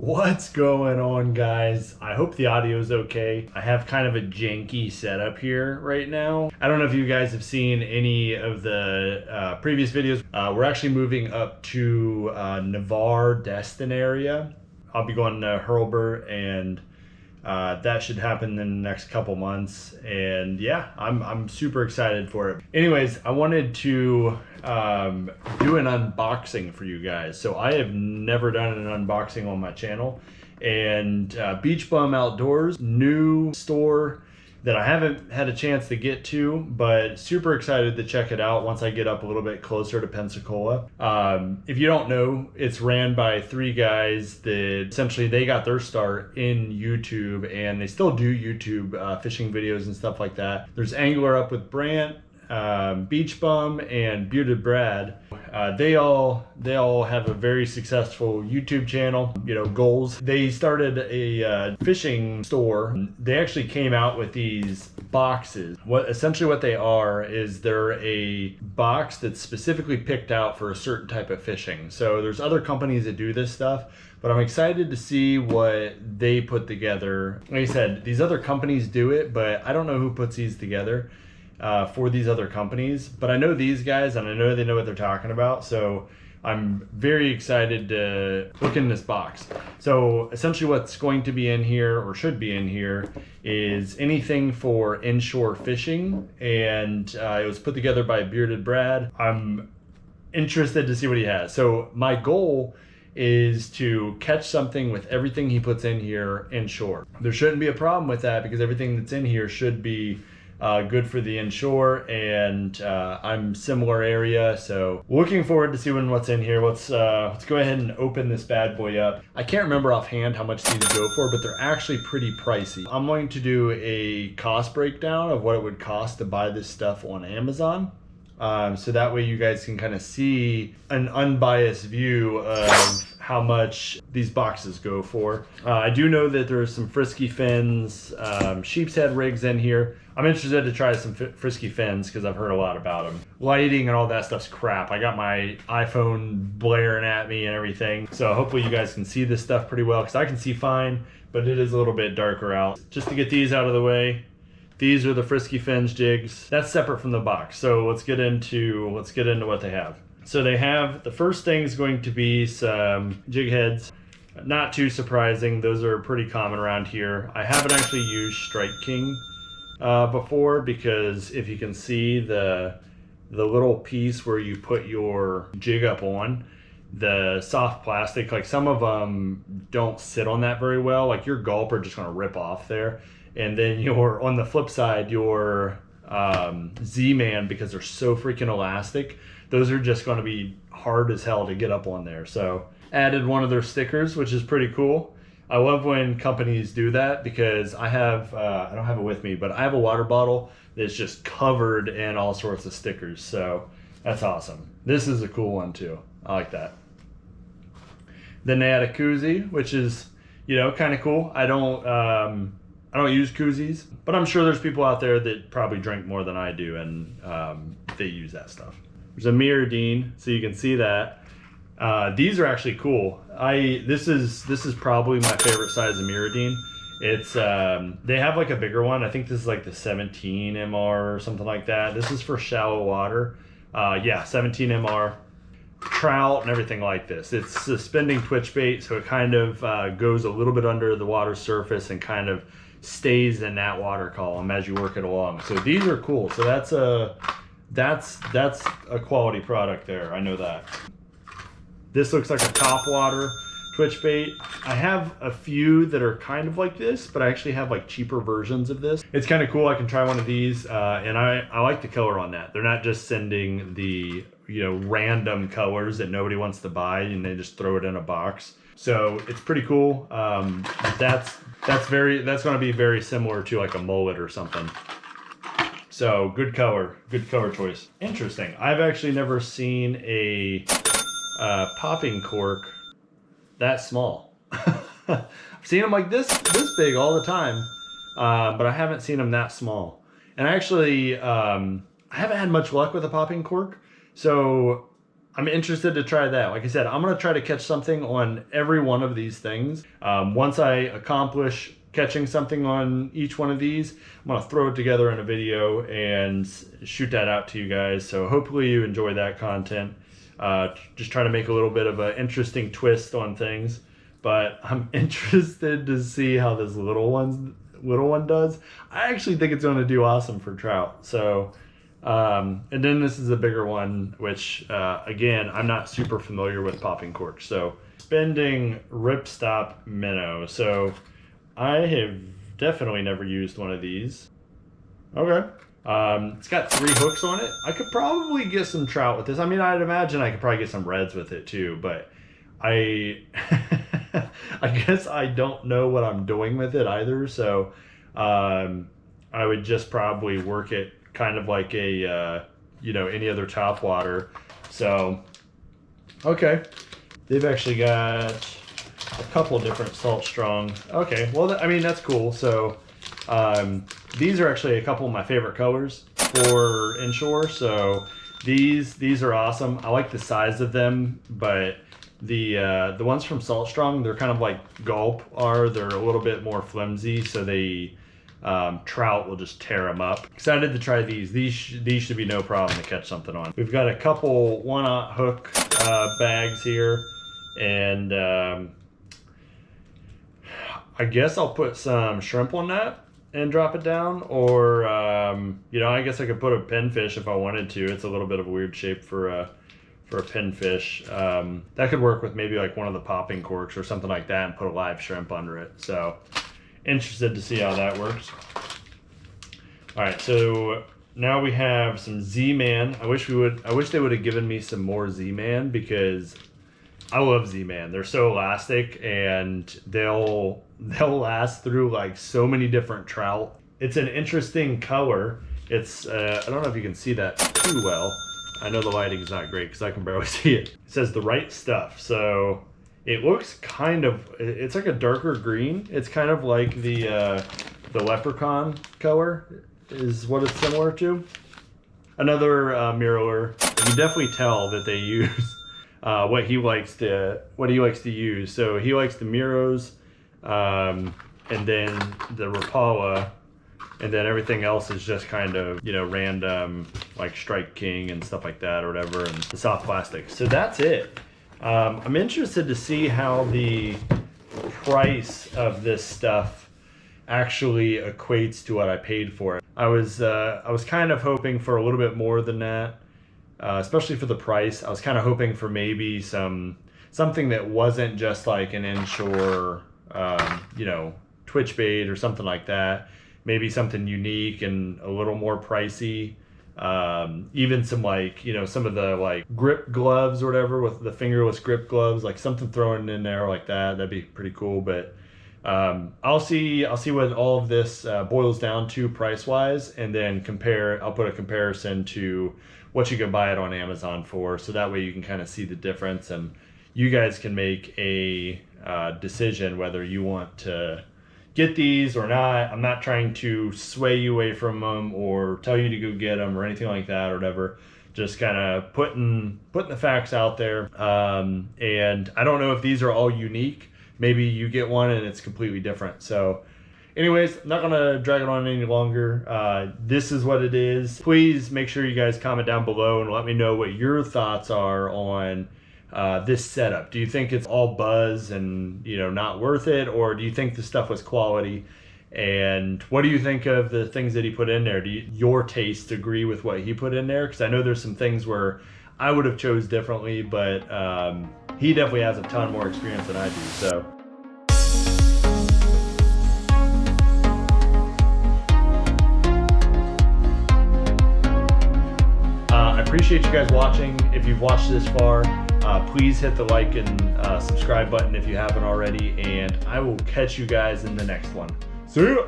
What's going on, guys? I hope the audio is okay. I have kind of a janky setup here right now. I don't know if you guys have seen any of the previous videos. We're actually moving up to Navarre, Destin area. I'll be going to Hurlburt, and that should happen in the next couple months. And yeah, I'm super excited for it. Anyways, I wanted to do an unboxing for you guys. So I have never done an unboxing on my channel, and Beach Bum Outdoors, new store that I haven't had a chance to get to, but super excited to check it out once I get up a little bit closer to Pensacola. If you don't know, it's ran by three guys that essentially they got their start in YouTube, and they still do YouTube fishing videos and stuff like that. There's Angler Up with Brant, Beach Bum, and Bearded Brad. They all have a very successful YouTube channel, goals. They started a fishing store. They actually came out with these boxes. Essentially what they are is they're a box that's specifically picked out for a certain type of fishing. So there's other companies that do this stuff, but I'm excited to see what they put together. Like I said, these other companies do it, but I don't know who puts these together for these other companies, but I know these guys, and I know they know what they're talking about. So I'm very excited to look in this box. So essentially what's going to be in here, or should be in here, is anything for inshore fishing. And it was put together by Bearded Brad. I'm interested to see what he has. So my goal is to catch something with everything he puts in here inshore. There shouldn't be a problem with that, because everything that's in here should be good for the inshore, and I'm similar area, so looking forward to seeing what's in here. Let's go ahead and open this bad boy up. I can't remember offhand how much these go for, but they're actually pretty pricey. I'm going to do a cost breakdown of what it would cost to buy this stuff on Amazon. So that way you guys can kind of see an unbiased view of how much these boxes go for. I do know that there's some frisky fins, sheep's head rigs in here. I'm interested to try some frisky fins because I've heard a lot about them. Lighting and all that stuff's crap. I got my iPhone blaring at me and everything. So hopefully you guys can see this stuff pretty well, because I can see fine, but it is a little bit darker out. Just to get these out of the way, these are the frisky fins jigs. That's separate from the box. So let's get into what they have. So they have, the first thing is going to be some jig heads. Not too surprising. Those are pretty common around here. I haven't actually used Strike King before, because if you can see the little piece where you put your jig up on, the soft plastic, like some of them don't sit on that very well. Like your gulp are just gonna rip off there. And then on the flip side, your Z-Man, because they're so freaking elastic, those are just going to be hard as hell to get up on there. So added one of their stickers, which is pretty cool. I love when companies do that, because I don't have it with me, but I have a water bottle that's just covered in all sorts of stickers. So that's awesome. This is a cool one too. I like that. Then they had a koozie, which is, kind of cool. I don't use koozies, but I'm sure there's people out there that probably drink more than I do, and they use that stuff. There's a Mirrodine, so you can see that. These are actually cool. This is probably my favorite size of Mirrodine. It's they have like a bigger one. I think this is like the 17 MR or something like that. This is for shallow water. Yeah, 17 MR. Trout and everything like this. It's suspending twitch bait, so it kind of goes a little bit under the water surface and kind of stays in that water column as you work it along. So these are cool. So that's a quality product there. I know that. This looks like a top water twitch bait. I have a few that are kind of like this, but I actually have like cheaper versions of this. It's kind of cool. I can try one of these, and I like the color on that. They're not just sending the random colors that nobody wants to buy and they just throw it in a box. So it's pretty cool. That's going to be very similar to like a mullet or something. So good color choice. Interesting. I've actually never seen a popping cork that small. I've seen them like this big all the time, but I haven't seen them that small. And actually, I haven't had much luck with a popping cork. So I'm interested to try that. Like I said, I'm going to try to catch something on every one of these things. Once I accomplish catching something on each one of these, I'm going to throw it together in a video and shoot that out to you guys. So hopefully you enjoy that content. Just trying to make a little bit of an interesting twist on things. But I'm interested to see how this little one does. I actually think it's going to do awesome for trout. So, and then this is a bigger one, which again, I'm not super familiar with popping corks. So, spending ripstop minnow. So, I have definitely never used one of these. Okay. It's got 3 hooks on it. I could probably get some trout with this. I mean, I'd imagine I could probably get some reds with it too, but I guess I don't know what I'm doing with it either. So I would just probably work it kind of like a, any other top water. So, okay. They've actually got a couple different salt strong. Okay, well, I mean, that's cool. So these are actually a couple of my favorite colors for Inshore. So these are awesome. I like the size of them, but the ones from Salt Strong, they're kind of like Gulp are. They're a little bit more flimsy, so they trout will just tear them up. Excited to try these. These should be no problem to catch something on. We've got a couple 1/0 hook bags here, and I guess I'll put some shrimp on that and drop it down, or I guess I could put a pinfish if I wanted to. It's a little bit of a weird shape for a pinfish. That could work with maybe like one of the popping corks or something like that, and put a live shrimp under it. So interested to see how that works. All right, so now we have some Z-Man. I wish they would have given me some more Z-Man, because I love Z-Man. They're so elastic, and they'll last through like so many different trout. It's an interesting color. It's I don't know if you can see that too well. I know the lighting's not great because I can barely see it. It says the right stuff. So it looks it's like a darker green. It's kind of like the leprechaun color is what it's similar to. Another mirror. You can definitely tell that they use what he likes to use. So he likes the Miros, and then the Rapala, and then everything else is just kind of, random, like Strike King and stuff like that or whatever, and the soft plastic. So that's it. I'm interested to see how the price of this stuff actually equates to what I paid for it. I was kind of hoping for a little bit more than that. Especially for the price. I was kind of hoping for maybe something that wasn't just like an Inshore, Twitch bait or something like that. Maybe something unique and a little more pricey. Even some some of the like grip gloves or whatever, with the fingerless grip gloves, like something thrown in there like that. That'd be pretty cool. But I'll see what all of this boils down to price wise, and then I'll put a comparison to what you can buy it on Amazon for, so that way you can kind of see the difference, and you guys can make a decision whether you want to get these or not. I'm not trying to sway you away from them or tell you to go get them or anything like that or whatever. Just kind of putting the facts out there. And I don't know if these are all unique. Maybe you get one and it's completely different. So anyways, I'm not gonna drag it on any longer. This is what it is. Please make sure you guys comment down below and let me know what your thoughts are on this setup. Do you think it's all buzz and not worth it, or do you think the stuff was quality? And what do you think of the things that he put in there? Do your taste agree with what he put in there? Because I know there's some things where I would have chose differently, but he definitely has a ton more experience than I do. So. I appreciate you guys watching. If you've watched this far, please hit the like and subscribe button if you haven't already, and I will catch you guys in the next one. See ya!